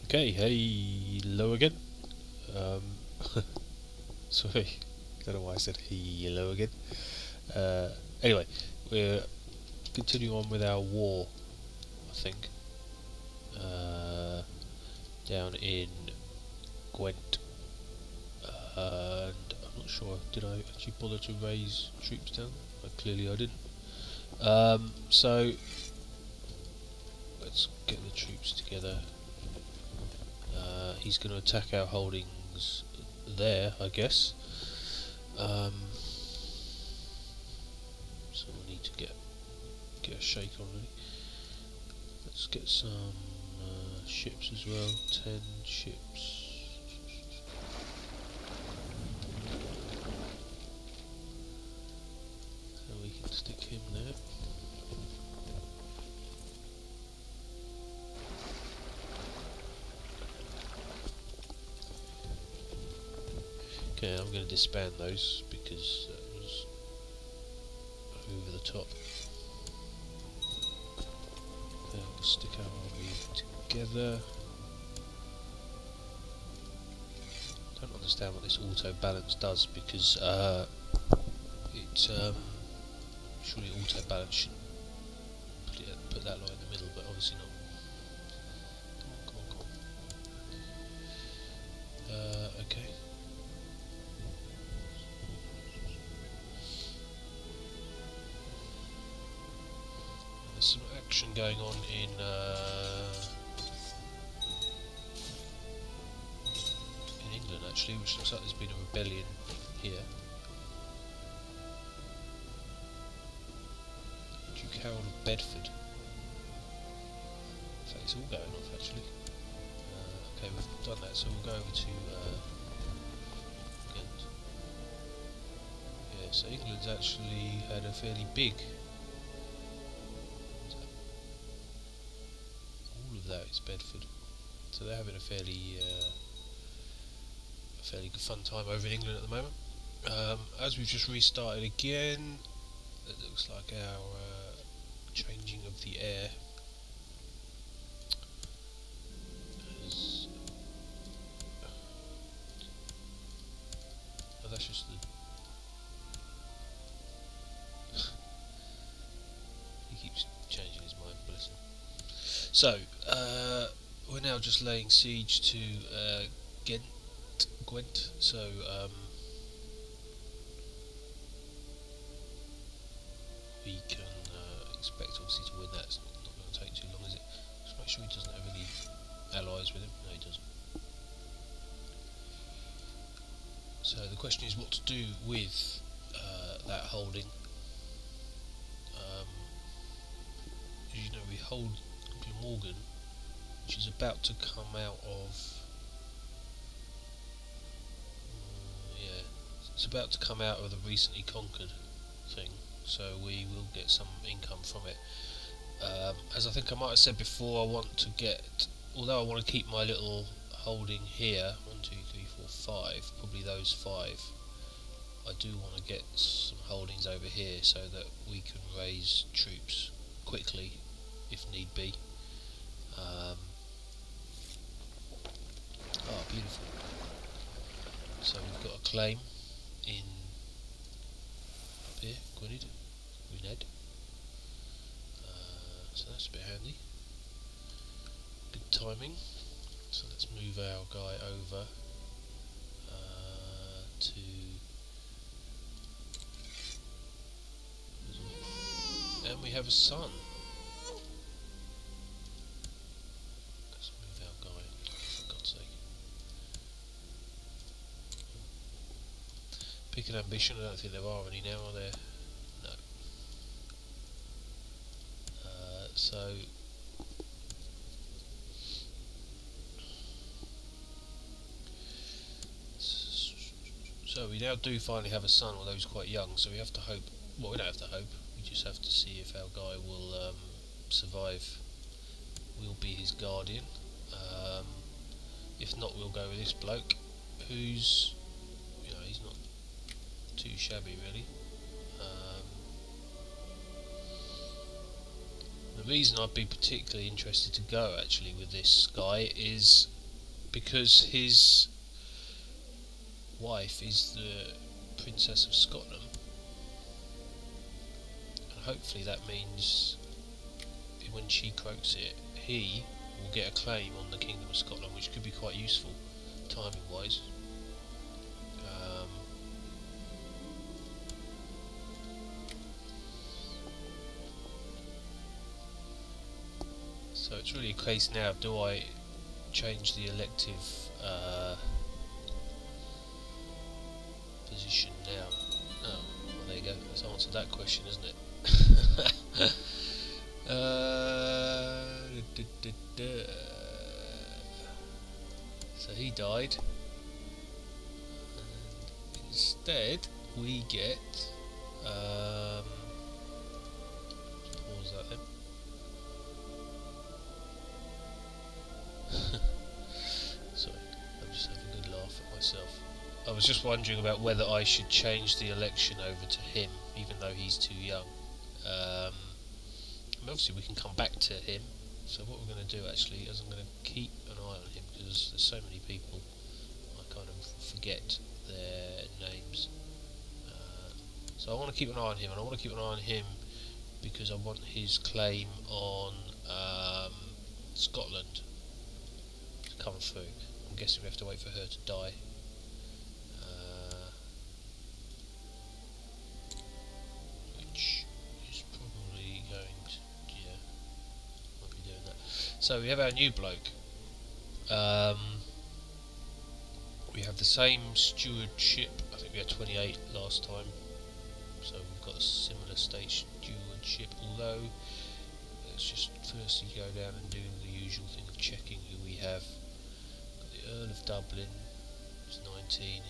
Okay, hello again. Um, Sorry, don't know why I said hello again. Anyway, we're continuing on with our war, I think. Down in Gwent. And I'm not sure, did I actually bother to raise troops down? Clearly I didn't. So, let's get the troops together. He's going to attack our holdings there, I guess. So we need to get a shake on really. Let's get some ships as well. 10 ships. So we can stick him there. Okay, I'm going to disband those because that was over the top. Okay, we'll stick our army together. Don't understand what this auto balance does because it surely auto balance should put that line in the middle, but obviously not. Come on. Okay. There's some action going on in England actually, which looks like there's been a rebellion here. Duke Harold of Bedford. In fact, it's all going off actually. Okay, we've done that, so we'll go over to England. Yeah, so England's actually had a fairly big. All of that is Bedford, so they're having a fairly good fun time over in England at the moment. As we've just restarted again, it looks like our changing of the air has, oh, that's just the he keeps changing his mind, bless him. So we're now just laying siege to Gwent, so we can expect obviously to win that. It's not going to take too long, is it? Just make sure he doesn't have any allies with him. No, he doesn't. So the question is what to do with that holding. As you know, we hold Glamorgan, which is about to come out of it's about to come out of the recently conquered thing, so we will get some income from it. As I think I might have said before, I want to get, although I want to keep my little holding here, 1, 2, 3, 4, 5, probably those 5, I do want to get some holdings over here so that we can raise troops quickly if need be. Oh, beautiful. So we've got a claim in up here, Gwynedd. So that's a bit handy. Good timing. So let's move our guy over to. And we have a son. Let's move our guy, for God's sake. Pick an ambition. I don't think there are any now, are there? No. So we now do finally have a son, although he's quite young. So we have to hope. Well, we don't have to hope. We just have to see if our guy will survive. We'll be his guardian. If not, we'll go with this bloke, who's, you know, he's not too shabby really. The reason I'd be particularly interested to go actually with this guy is because his wife is the Princess of Scotland, and hopefully that means when she croaks it, he will get a claim on the Kingdom of Scotland, which could be quite useful timing wise. So it's really a case now, do I change the elective position now? Oh, well, there you go, that's answered that question, isn't it? So he died, and instead we get pause that then. Sorry, I'm just having a good laugh at myself. I was just wondering about whether I should change the election over to him, even though he's too young. Obviously we can come back to him, so what we're going to do actually is I'm going to keep an eye on him, because there's so many people I kind of forget their names. So I want to keep an eye on him, and I want to keep an eye on him because I want his claim on Scotland to come through. I'm guessing we have to wait for her to die. So we have our new bloke. We have the same stewardship. I think we had 28 last time, so we've got a similar state stewardship. Although, let's just firstly go down and do the usual thing of checking who we have. Got the Earl of Dublin, who's 19.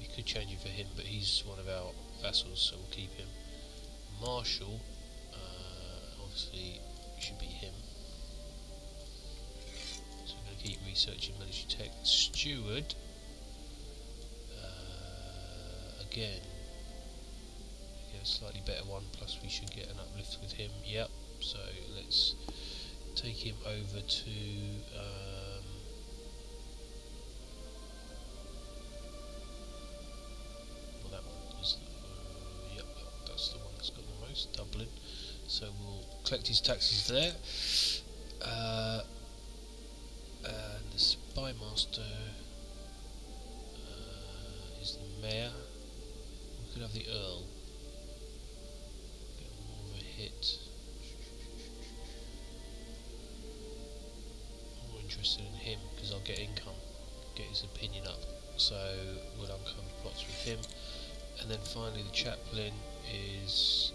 We could change it for him, but he's one of our vassals, so we'll keep him. Marshal, obviously. Should be him. So I'm going to keep researching military tech. Steward, again, get a slightly better one, plus we should get an uplift with him. Yep, so let's take him over to well, that one is yep, that's the one that's got the most, Dublin. So we'll collect his taxes there, and the spy master is the mayor. We could have the earl, get more of a hit. I'm more interested in him because I'll get income, get his opinion up. So we'll uncover plots with him, and then finally the chaplain is.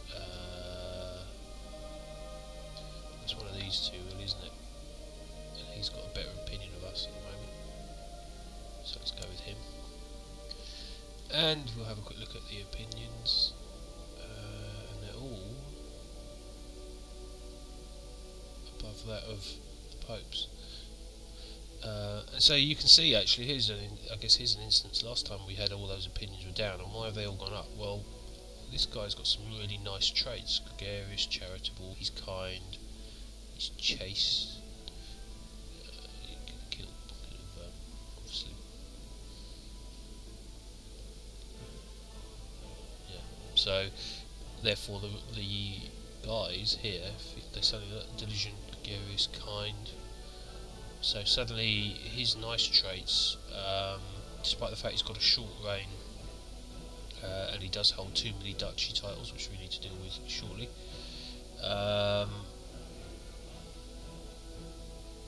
It's one of these two, really, isn't it? And he's got a better opinion of us at the moment, so let's go with him. And we'll have a quick look at the opinions, and they're all above that of the Pope's. And so you can see, actually, I guess here's an instance. Last time we had all those opinions were down, and why have they all gone up? Well, this guy's got some really nice traits: gregarious, charitable, he's kind. Chase, could have obviously, yeah. So therefore, the guys here, they're suddenly delusion, gregarious, kind. So suddenly his nice traits, despite the fact he's got a short reign, and he does hold too many duchy titles, which we need to deal with shortly.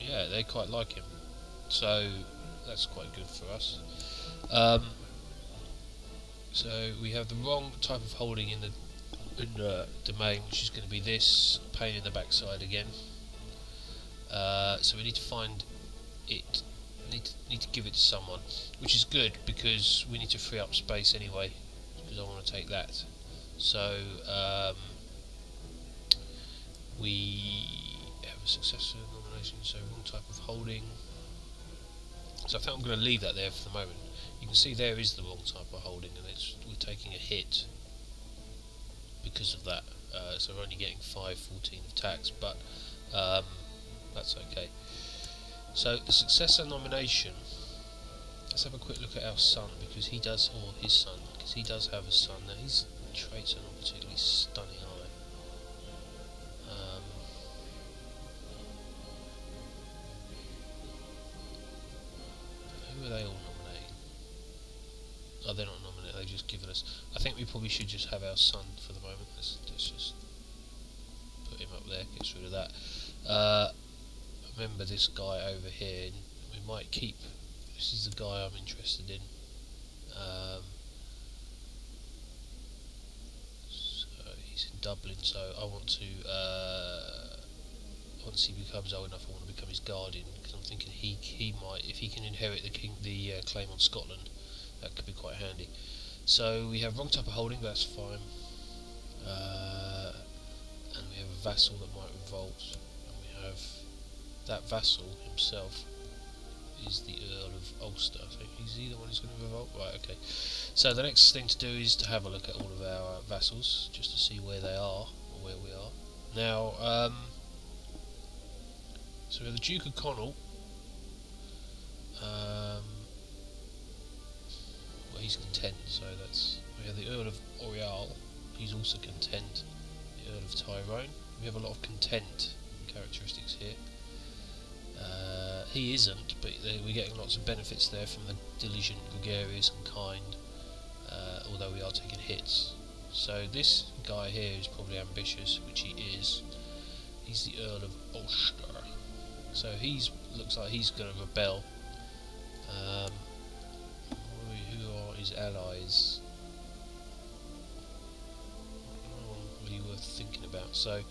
Yeah, they quite like him, so that's quite good for us. So we have the wrong type of holding in the domain, which is going to be this pain in the backside again. So we need to find it. Need to give it to someone, which is good because we need to free up space anyway. Because I want to take that. So we have a successor nomination. So wrong type of holding. So I think I'm going to leave that there for the moment. You can see there is the wrong type of holding, and we're taking a hit because of that. So we're only getting 5/14 of tax, but that's okay. So the successor nomination. Let's have a quick look at our son, because he does, or his son, because he does have a son. Now his traits are not particularly stunning, are they? Who are they all nominating? Oh, they're not nominating, they've just given us... I think we probably should just have our son for the moment. Let's just put him up there, gets rid of that. Remember this guy over here, we might keep... This is the guy I'm interested in. So he's in Dublin, so I want to... once he becomes old enough, I want to become his guardian, because I'm thinking he might, if he can inherit the claim on Scotland, that could be quite handy. So we have wrong type of holding, that's fine. And we have a vassal that might revolt, and we have that vassal himself is the Earl of Ulster. I think he's the one who's going to revolt. Right, okay. So the next thing to do is to have a look at all of our vassals, just to see where they are, or where we are. Now, so we have the Duke of Connaught. Well, he's content, so that's... We have the Earl of Oriel, he's also content. The Earl of Tyrone. We have a lot of content characteristics here. He isn't, but we're getting lots of benefits there from the diligent, gregarious and kind, although we are taking hits. So this guy here is probably ambitious, which he is. He's the Earl of Ulster. So looks like he's going to rebel. Who are his allies? Not really worth thinking about. So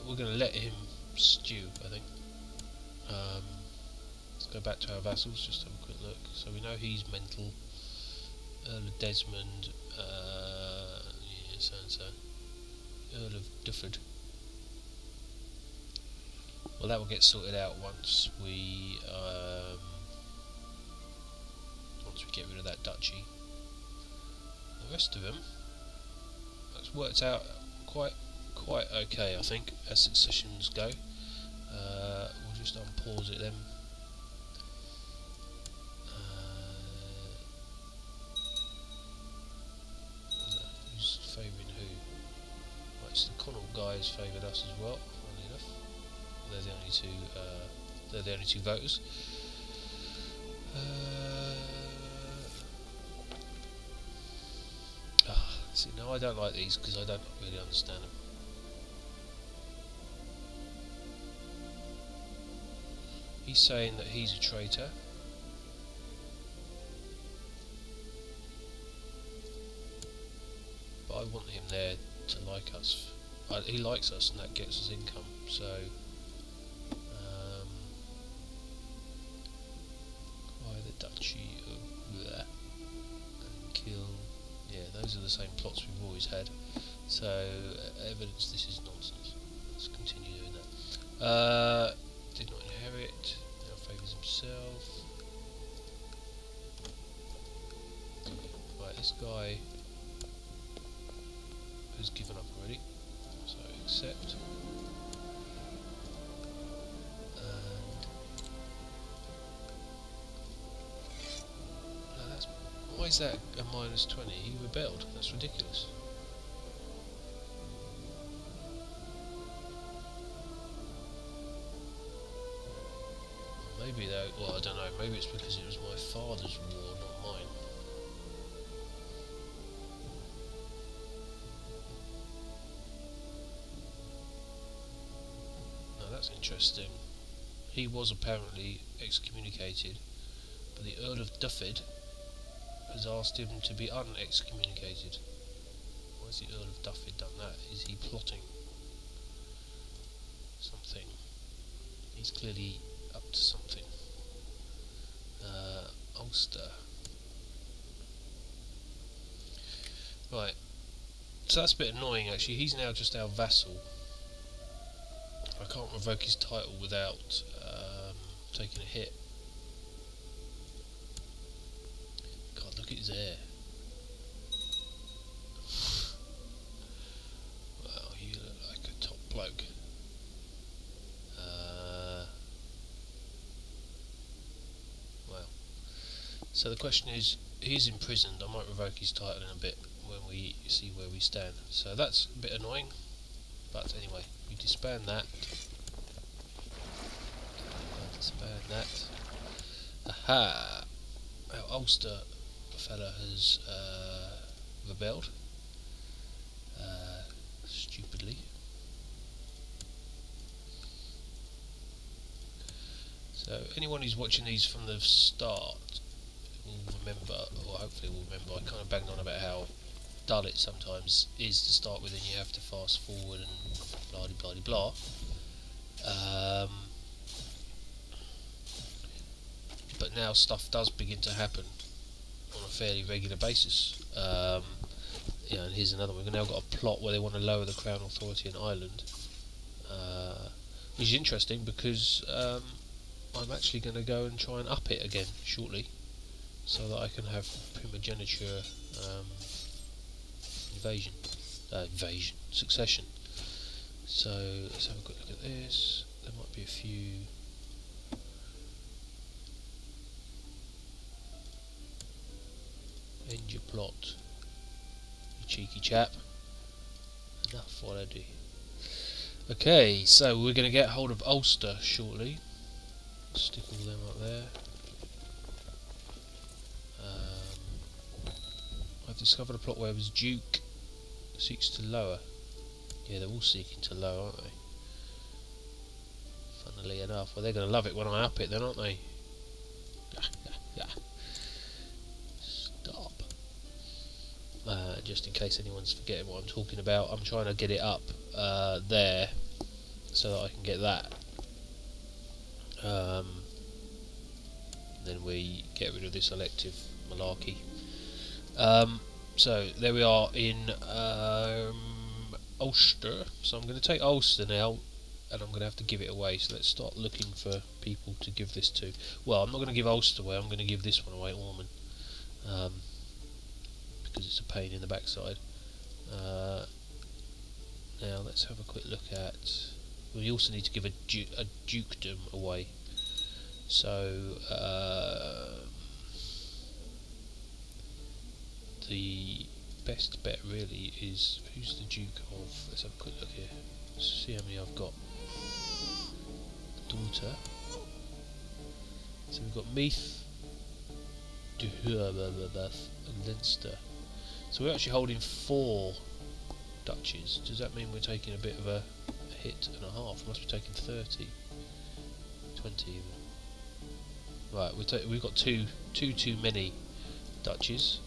we're going to let him stew, I think. Let's go back to our vassals, just have a quick look. So we know he's mental. Earl of Desmond, yeah, so and so. Earl of Dufford. Well, that will get sorted out once we get rid of that duchy. The rest of them, that's worked out quite okay, I think, as successions go. We'll just unpause it then. Who's favouring who? Right, so the Connaught guys favoured us as well, funnily enough. They're the only two voters. See, no, I don't like these because I don't really understand them. He's saying that he's a traitor. But I want him there to like us. He likes us and that gets us income, so acquire the duchy of bleh, and kill. Yeah, those are the same plots we've always had. So evidence this is nonsense. Let's continue doing that. Did not inherit, now favours himself. Right, this guy has given up already, so accept. And no, that's, why is that a -20? He rebelled, that's ridiculous. Maybe though, well I don't know, maybe it's because it was my father's war, not mine. Now that's interesting. He was apparently excommunicated, but the Earl of Dufford has asked him to be un-excommunicated. Why has the Earl of Dufford done that? Is he plotting something? He's clearly up to something. Ulster. Right. So that's a bit annoying actually. He's now just our vassal. I can't revoke his title without taking a hit. God, look at his hair. Well, you look like a top bloke. So the question is, he's imprisoned. I might revoke his title in a bit when we see where we stand. So that's a bit annoying, but anyway, we disband that. Disband that. Aha! Our Ulster fella has rebelled. Stupidly. So anyone who's watching these from the start will remember, or hopefully will remember, I kind of banged on about how dull it sometimes is to start with, and you have to fast forward and blah blah blah blah. But now stuff does begin to happen on a fairly regular basis. Yeah, and here's another one. We've now got a plot where they want to lower the Crown Authority in Ireland, which is interesting because I'm actually going to go and try and up it again shortly, so that I can have primogeniture succession. So let's have a quick look at this. There might be a few. End your plot, you cheeky chap. Enough already. Okay, so we're going to get hold of Ulster shortly. Stick all them up there. I've discovered a plot where his Duke seeks to lower. Yeah, they're all seeking to lower, aren't they? Funnily enough. Well, they're going to love it when I up it then, aren't they? Stop. Just in case anyone's forgetting what I'm talking about, I'm trying to get it up there so that I can get that. Then we get rid of this elective malarkey. So there we are in Ulster. So I'm going to take Ulster now, and I'm going to have to give it away. So let's start looking for people to give this to. Well, I'm not going to give Ulster away. I'm going to give this one away, Ormond, because it's a pain in the backside. Now let's have a quick look at. We also need to give a dukedom away. So the best bet really is, who's the Duke of? Let's have a quick look here. Let's see how many I've got. A daughter. So we've got Meath, and Leinster. So we're actually holding 4 duchies. Does that mean we're taking a bit of a hit and a half? We must be taking 30, 20 even. Right, we've got too many duchies.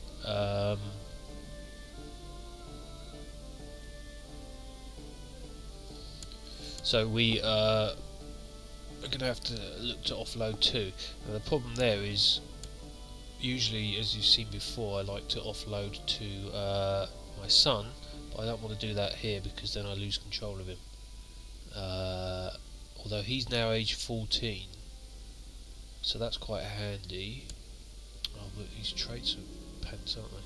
So we are going to have to look to offload 2. Now the problem there is, usually, as you've seen before, I like to offload to my son, but I don't want to do that here because then I lose control of him. Although he's now age 14, so that's quite handy. Oh, but his traits are pants, aren't they?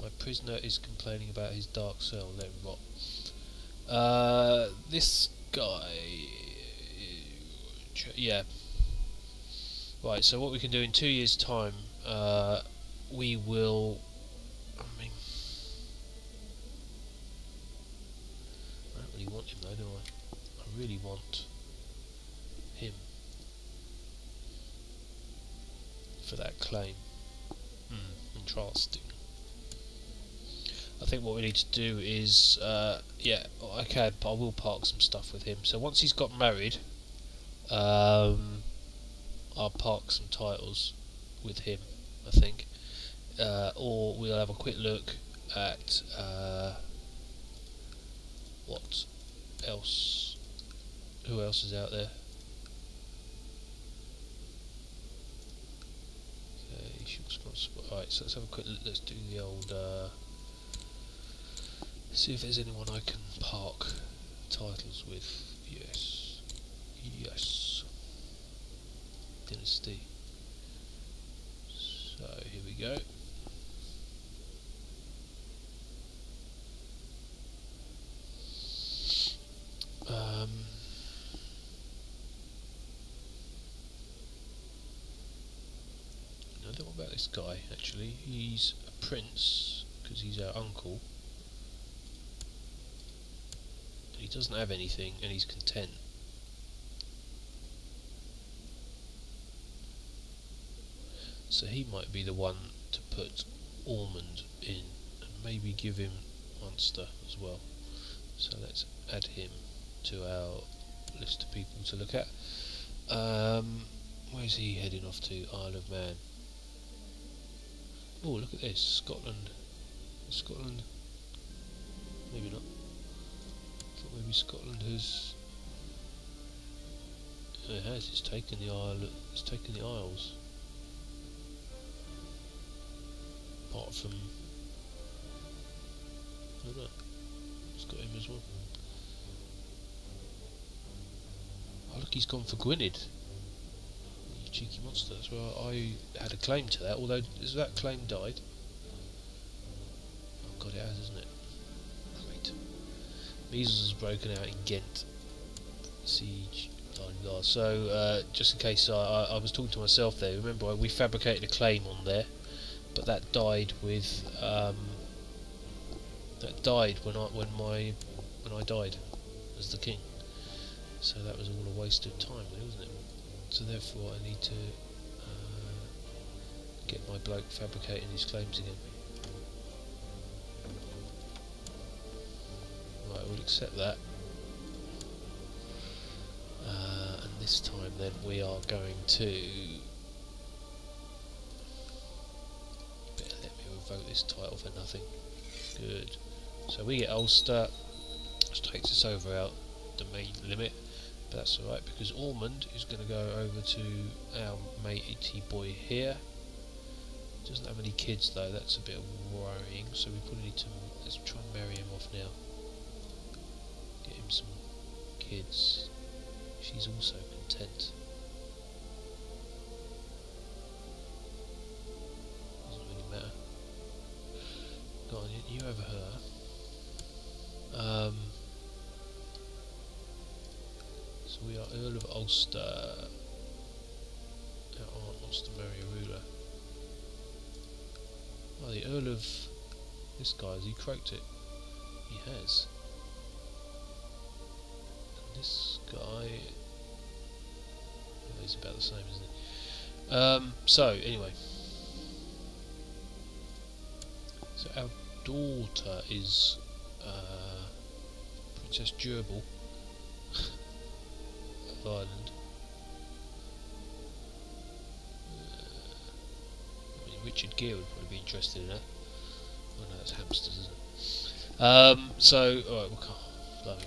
My prisoner is complaining about his dark cell. Let him rot. This guy, yeah. Right. So what we can do in 2 years' time, we will. I mean, I don't really want him though, do I? I really want him for that claim. Interesting. I think what we need to do is, yeah, I will park some stuff with him. So once he's got married, I'll park some titles with him, I think. Or we'll have a quick look at what else. Who else is out there? Okay, alright, so let's have a quick look. Let's do the old. See if there's anyone I can park titles with. Yes. Yes. Dynasty. So here we go. this guy actually. He's a prince because he's our uncle. He doesn't have anything and he's content. So he might be the one to put Ormond in and maybe give him Munster as well. So let's add him to our list of people to look at. Where's he heading off to? Isle of Man. Oh, look at this. Scotland. Scotland. Maybe not. I thought maybe Scotland has. It has. It's taken the Isle. It's taken the Isles. Apart from. I don't know. It's got him as well. Oh, look, he's gone for Gwynedd. You cheeky monster. That's where I had a claim to that, although, has that claim died? Oh god, it has, isn't it? Great. Measles has broken out in Ghent. Siege. Blah. So, just in case I was talking to myself there, remember we fabricated a claim on there, but that died with, that died when I died as the king. So that was all a waste of time, wasn't it? So therefore I need to get my bloke fabricating his claims again. Right, we'll accept that. And this time then we are going to... Better let me revoke this title for nothing. Good. So we get Ulster, which takes us over our domain limit. But that's alright, because Ormond is going to go over to our matey boy here. Doesn't have any kids though, that's a bit worrying, so we probably need to, let's try and marry him off now. Get him some kids. She's also content. Doesn't really matter. Go on, you over her. So we are Earl of Ulster. Our aunt wants to marry a ruler. Oh, the Earl of... This guy, has he croaked it? He has. And this guy... Oh, he's about the same, isn't he? So, anyway. So our daughter is Princess Gerbil of Ireland. I mean, Richard Gere would probably be interested in her. Oh no, that's hamsters, isn't it? So, alright,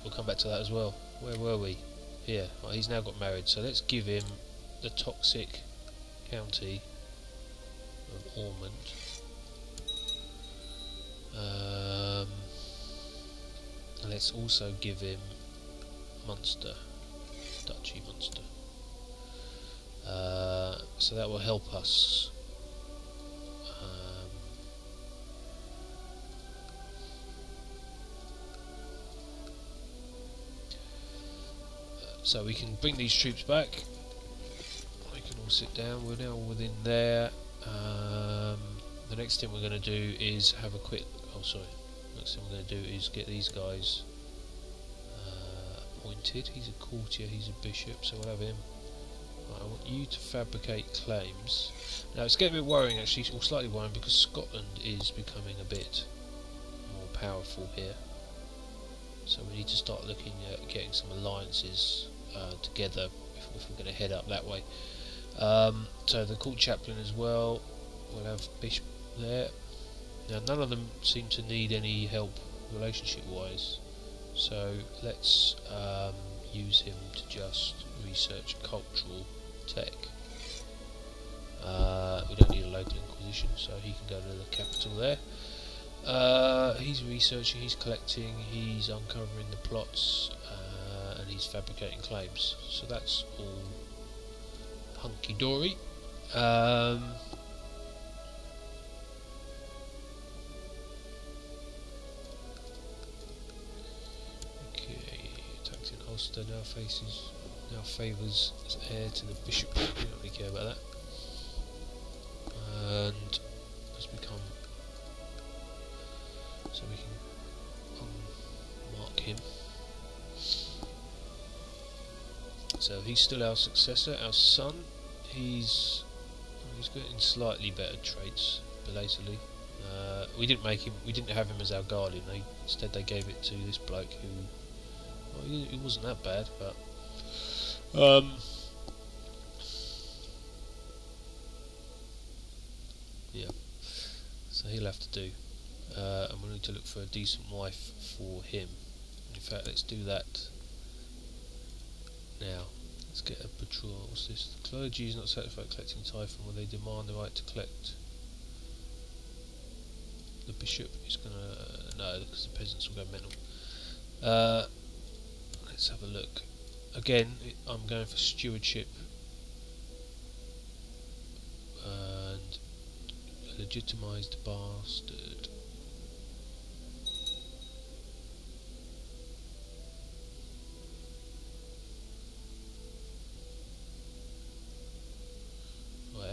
we'll come back to that as well. Where were we? Here. Well, he's now got married, so let's give him the toxic county of Ormond. And let's also give him Munster, Duchy Munster. So that will help us. So we can bring these troops back. We can all sit down. We're now within there. The next thing we're going to do is have a quick... Oh, sorry. Next thing we're going to do is get these guys appointed. He's a courtier, he's a bishop, so we'll have him. Right, I want you to fabricate claims. Now it's getting a bit worrying actually, or slightly worrying, because Scotland is becoming a bit more powerful here. So we need to start looking at getting some alliances together if we're going to head up that way. So the court chaplain as well, we'll have bishop there. Now none of them seem to need any help relationship wise, so let's use him to just research cultural tech. We don't need a local inquisition, so he can go to the capital there. He's researching, he's collecting, he's uncovering the plots, and he's fabricating claims, so that's all hunky-dory. Ulster now favours as heir to the bishop. We don't really care about that. and has become, so we can unmark him. So he's still our successor, our son. He's getting slightly better traits belatedly. We didn't have him as our guardian. Instead they gave it to this bloke who, well, he wasn't that bad, but yeah. So he'll have to do, and we need to look for a decent wife for him. In fact, let's do that now. Let's get a patrol. What's this? The clergy is not satisfied collecting Typhon when they demand the right to collect. The bishop is gonna no, because the peasants will go mental. Let's have a look. Again, I'm going for stewardship and a legitimised bastard. Right,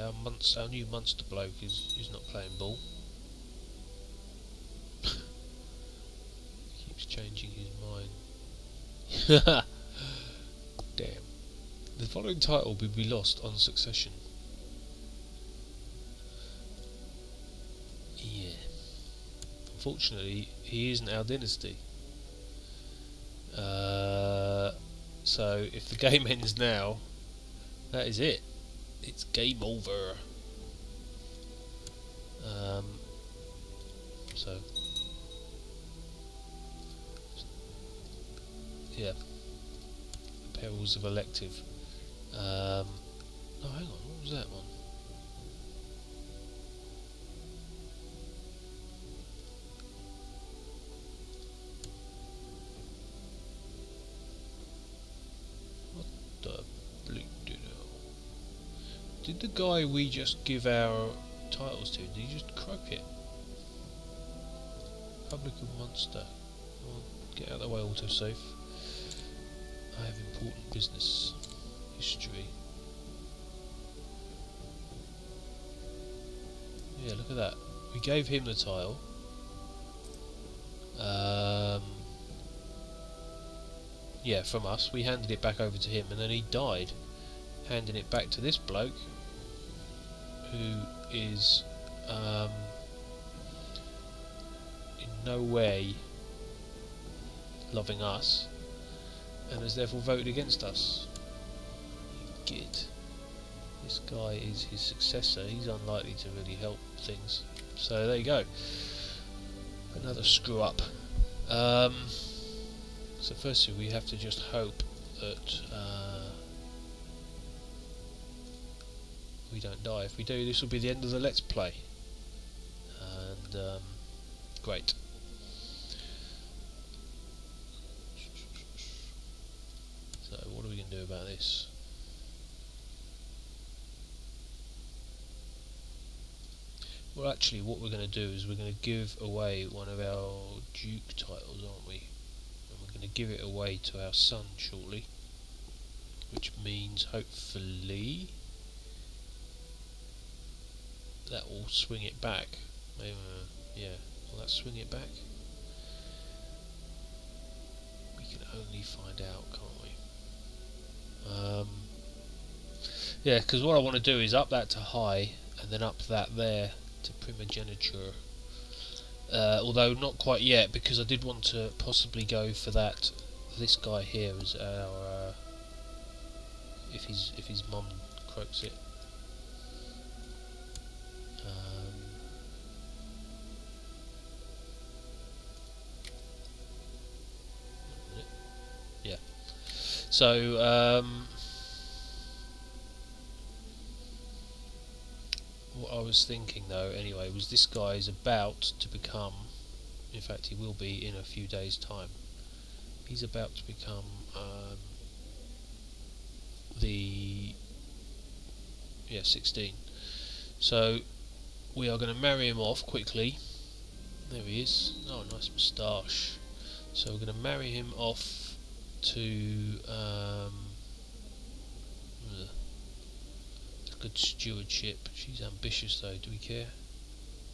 our new monster bloke is not playing ball. Keeps changing his mind. Damn. The following title will be lost on succession. Yeah. Unfortunately, he isn't our dynasty. So if the game ends now, that is it. It's game over. So yeah. Perils of elective. Oh, hang on, what was that one? What the bleep did hell? Did the guy we just give our titles to, did he just croak it? Public of Monster. Well, get out of the way, autosave. I have important business. History. Yeah, look at that. We gave him the tile. Yeah, from us. We handed it back over to him, and then he died, handing it back to this bloke, who is in no way loving us, and has therefore voted against us. Git. This guy is his successor. He's unlikely to really help things. So there you go. Another screw up. So firstly we have to just hope that we don't die. If we do, this will be the end of the Let's Play. And great. So what are we going to do about this? Well, actually what we're going to do is we're going to give away one of our Duke titles, aren't we? And we're going to give it away to our son shortly, which means hopefully that will swing it back. Maybe, yeah, will that swing it back? We can only find out, can't we? Yeah, because what I want to do is up that to high, and then up that there to primogeniture. Although not quite yet, because I did want to possibly go for this guy here as our if his mum croaks it. Yeah. So what I was thinking though anyway was this guy is about to become, in fact he will be in a few days time, he's about to become the 16. So we are going to marry him off quickly. There he is. Oh, nice moustache. So we're going to marry him off to good stewardship. She's ambitious though, do we care?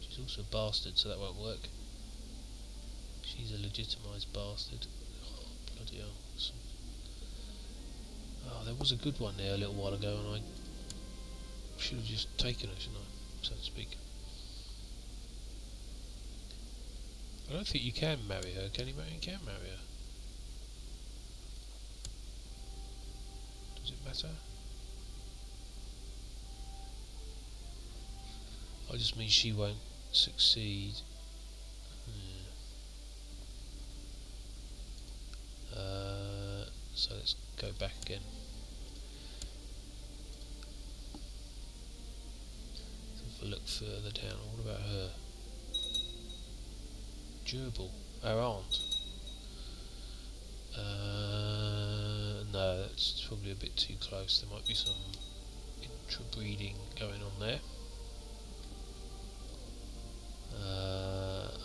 She's also a bastard, so that won't work. She's a legitimised bastard. Oh, bloody hell. Oh, there was a good one there a little while ago, and I should have just taken her, shouldn't I, so to speak. I don't think you can marry her, can you? You can marry her. Does it matter? I just mean she won't succeed. So let's go back again. Let's have a look further down. What about her? Durable. Our aunt. No, that's probably a bit too close. There might be some intra-breeding going on there.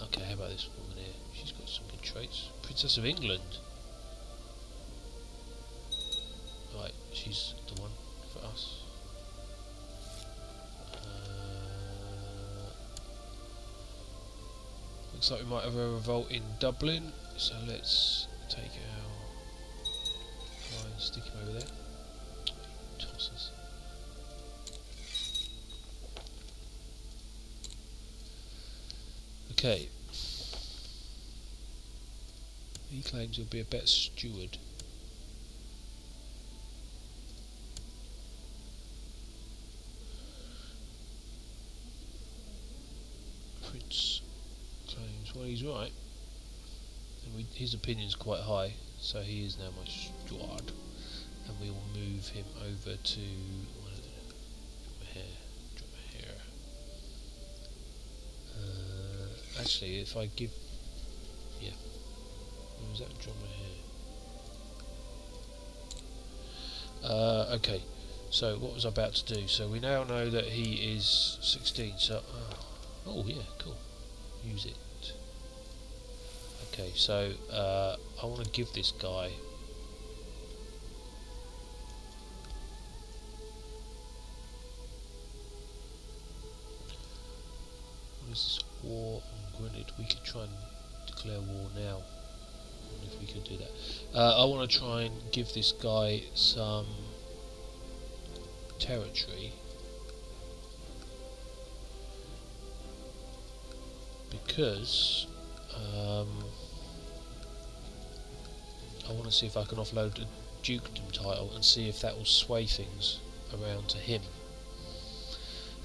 Okay, how about this woman here? She's got some good traits. Princess of England. Right, she's the one for us. Looks like we might have a revolt in Dublin, so let's take our guy and stick him over there. Tosses. Okay. He claims he'll be a better steward. Prince claims, well, he's right. And his opinion's quite high, so he is now my steward. And we will move him over to drop my hair. Actually, if I give, yeah, what was that? Drop my hair. Okay, so what was I about to do? So we now know that he is 16. So, oh yeah, cool. Use it. Okay, so I want to give this guy. What is this? War on Grenade. We could try and declare war now. I wonder if we could do that. I want to try and give this guy some territory, because I want to see if I can offload a dukedom title and see if that will sway things around to him.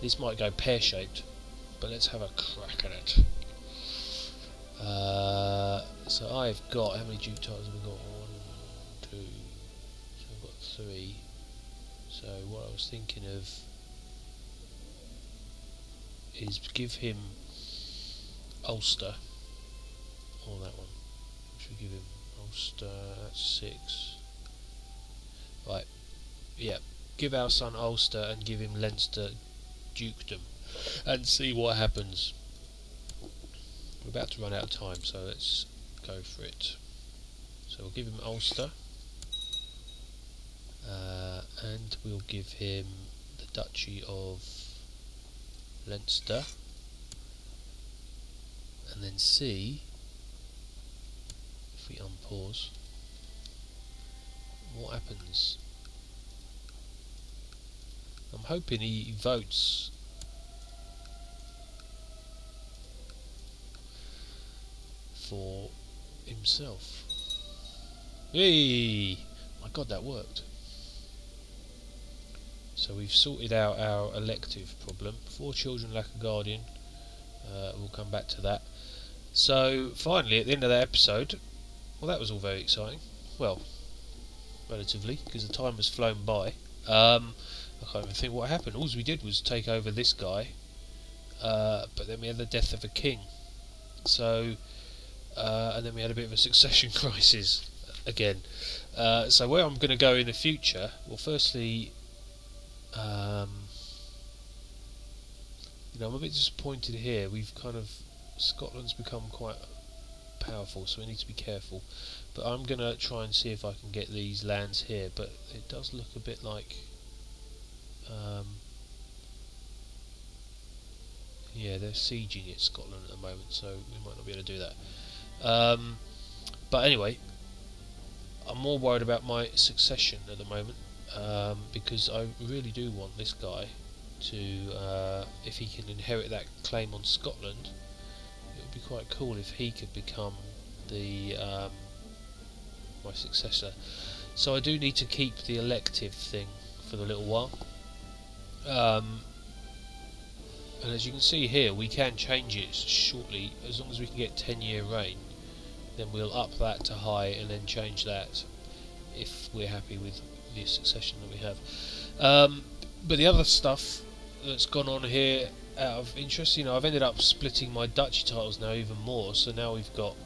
This might go pear-shaped, but let's have a crack at it. So I've got, how many duke titles have we got? 1, 2, so I've got 3. So what I was thinking of is give him Ulster, or that one. Should we give him Ulster? That's 6. Right, yeah. Give our son Ulster and give him Leinster dukedom, and see what happens. We're about to run out of time, so let's go for it. So we'll give him Ulster, and we'll give him the Duchy of Leinster, and then see if we unpause what happens. I'm hoping he votes for himself. Hey! My God, that worked. So we've sorted out our elective problem. 4 children lack a guardian. We'll come back to that. So finally, at the end of that episode, well, that was all very exciting. Well, relatively, because the time has flown by. I can't even think what happened. All we did was take over this guy, but then we had the death of a king. So, and then we had a bit of a succession crisis again. So where I'm going to go in the future, well, firstly, you know, I'm a bit disappointed here. We've kind of, Scotland's become quite powerful, so we need to be careful. But I'm going to try and see if I can get these lands here, but it does look a bit like Yeah, they're sieging it, Scotland, at the moment, so we might not be able to do that. But anyway, I'm more worried about my succession at the moment, because I really do want this guy to, if he can inherit that claim on Scotland, it would be quite cool if he could become the my successor. So I do need to keep the elective thing for the little while. And as you can see here, we can change it shortly. As long as we can get 10-year reign, then we'll up that to high and then change that if we're happy with the succession that we have. But the other stuff that's gone on here out of interest, you know, I've ended up splitting my duchy titles now even more, so now we've got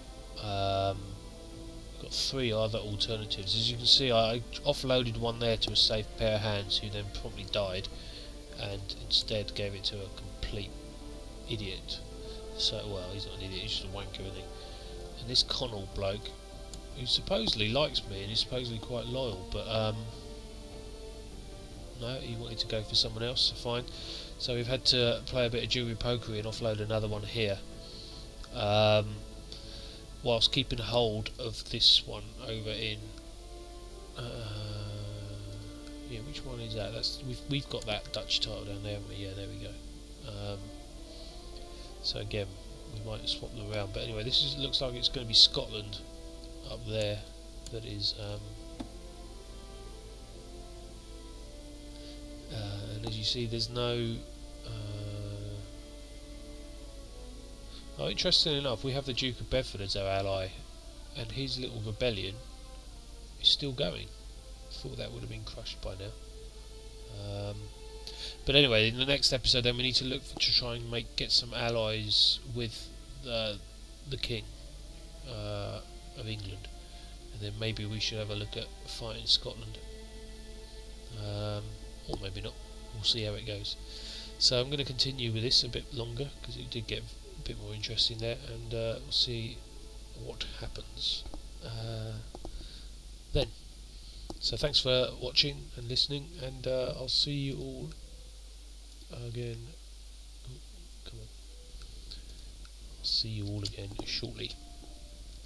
3 other alternatives. As you can see, I offloaded one there to a safe pair of hands who then promptly died, and instead gave it to a complete idiot. So, well, he's not an idiot, he's just a wanker, isn't he? And this Connell bloke, who supposedly likes me and is supposedly quite loyal, but no, he wanted to go for someone else, so fine. So we've had to play a bit of jewelry pokery and offload another one here, whilst keeping hold of this one over in yeah, which one is that? That's we've got that Dutch title down there, haven't we? Yeah, there we go. So again, we might swap them around, but anyway, this looks like it's going to be Scotland up there. That is, and as you see, there's no. Oh, interestingly enough, we have the Duke of Bedford as our ally, and his little rebellion is still going. Thought that would have been crushed by now. But anyway, in the next episode, then we need to look to try and get some allies with the King of England, and then maybe we should have a look at fighting Scotland, or maybe not. We'll see how it goes. So I'm going to continue with this a bit longer because it did get a bit more interesting there, and we'll see what happens then. So thanks for watching and listening, and I'll see you all again. Oh, come on. I'll see you all again shortly.